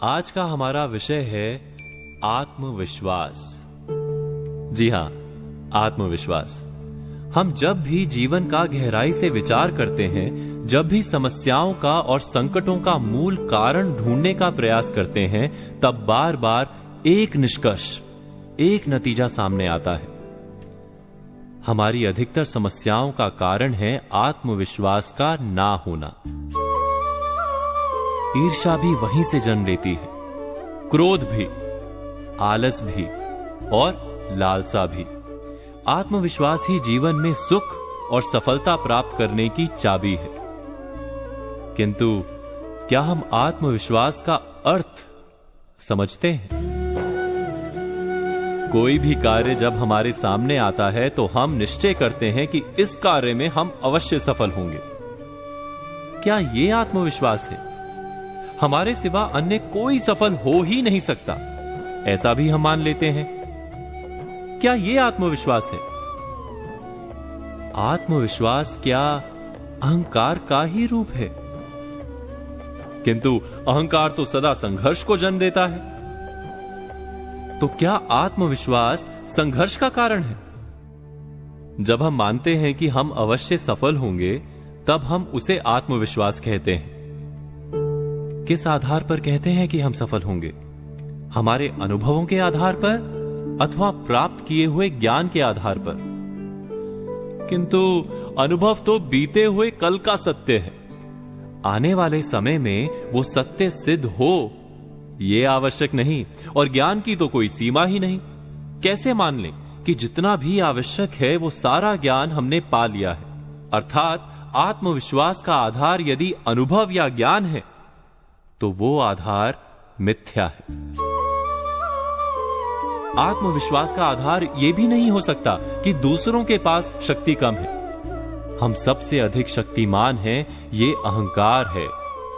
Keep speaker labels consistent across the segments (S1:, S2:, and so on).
S1: आज का हमारा विषय है आत्मविश्वास। जी हां, आत्मविश्वास। हम जब भी जीवन का गहराई से विचार करते हैं, जब भी समस्याओं का और संकटों का मूल कारण ढूंढने का प्रयास करते हैं, तब बार बार एक निष्कर्ष, एक नतीजा सामने आता है। हमारी अधिकतर समस्याओं का कारण है आत्मविश्वास का ना होना। ईर्ष्या भी वहीं से जन्म लेती है, क्रोध भी, आलस भी और लालसा भी। आत्मविश्वास ही जीवन में सुख और सफलता प्राप्त करने की चाबी है। किंतु क्या हम आत्मविश्वास का अर्थ समझते हैं? कोई भी कार्य जब हमारे सामने आता है तो हम निश्चय करते हैं कि इस कार्य में हम अवश्य सफल होंगे। क्या यह आत्मविश्वास है? हमारे सिवा अन्य कोई सफल हो ही नहीं सकता, ऐसा भी हम मान लेते हैं। क्या यह आत्मविश्वास है? आत्मविश्वास क्या अहंकार का ही रूप है? किंतु अहंकार तो सदा संघर्ष को जन्म देता है। तो क्या आत्मविश्वास संघर्ष का कारण है? जब हम मानते हैं कि हम अवश्य सफल होंगे, तब हम उसे आत्मविश्वास कहते हैं। किस आधार पर कहते हैं कि हम सफल होंगे? हमारे अनुभवों के आधार पर अथवा प्राप्त किए हुए ज्ञान के आधार पर? किंतु अनुभव तो बीते हुए कल का सत्य है। आने वाले समय में वो सत्य सिद्ध हो, यह आवश्यक नहीं, और ज्ञान की तो कोई सीमा ही नहीं। कैसे मान लें कि जितना भी आवश्यक है वो सारा ज्ञान हमने पा लिया है? अर्थात आत्मविश्वास का आधार यदि अनुभव या ज्ञान है, तो वो आधार मिथ्या है। आत्मविश्वास का आधार यह भी नहीं हो सकता कि दूसरों के पास शक्ति कम है। हम सबसे अधिक शक्तिमान हैं, ये अहंकार है,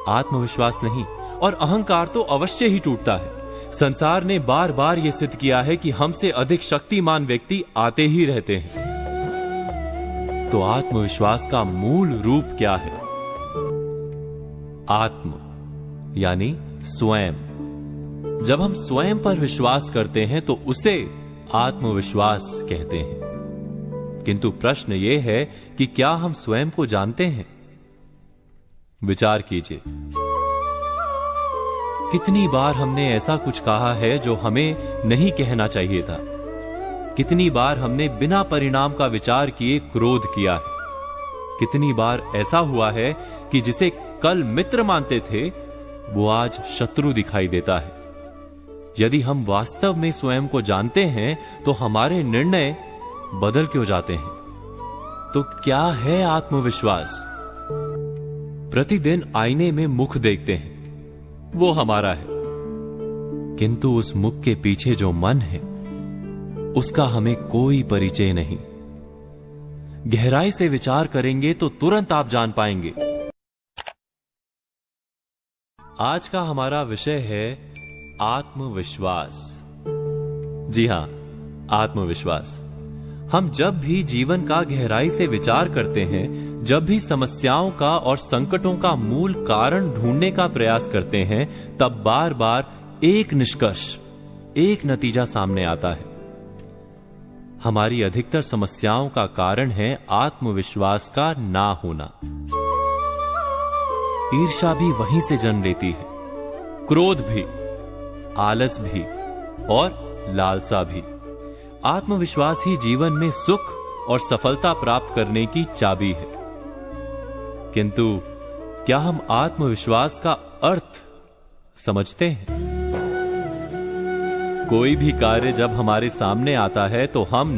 S1: आत्मविश्वास नहीं। और अहंकार तो अवश्य ही टूटता है। संसार ने बार बार यह सिद्ध किया है कि हमसे अधिक शक्तिमान व्यक्ति आते ही रहते हैं। तो आत्मविश्वास का मूल रूप क्या है? आत्म यानी स्वयं। जब हम स्वयं पर विश्वास करते हैं तो उसे आत्मविश्वास कहते हैं। किंतु प्रश्न यह है कि क्या हम स्वयं को जानते हैं? विचार कीजिए, कितनी बार हमने ऐसा कुछ कहा है जो हमें नहीं कहना चाहिए था? कितनी बार हमने बिना परिणाम का विचार किए क्रोध किया है? कितनी बार ऐसा हुआ है कि जिसे कल मित्र मानते थे, वो आज शत्रु दिखाई देता है? यदि हम वास्तव में स्वयं को जानते हैं तो हमारे निर्णय बदल क्यों जाते हैं? तो क्या है आत्मविश्वास? प्रतिदिन आईने में मुख देखते हैं, वो हमारा है। किंतु उस मुख के पीछे जो मन है, उसका हमें कोई परिचय नहीं। गहराई से विचार करेंगे तो तुरंत आप जान पाएंगे। आज का हमारा विषय है आत्मविश्वास। जी हां, आत्मविश्वास। हम जब भी जीवन का गहराई से विचार करते हैं, जब भी समस्याओं का और संकटों का मूल कारण ढूंढने का प्रयास करते हैं, तब बार बार एक निष्कर्ष, एक नतीजा सामने आता है। हमारी अधिकतर समस्याओं का कारण है आत्मविश्वास का ना होना। ईर्ष्या भी वहीं से जन्म लेती है, क्रोध भी, आलस भी और लालसा भी। आत्मविश्वास ही जीवन में सुख और सफलता प्राप्त करने की चाबी है। किंतु क्या हम आत्मविश्वास का अर्थ समझते हैं? कोई भी कार्य जब हमारे सामने आता है तो हम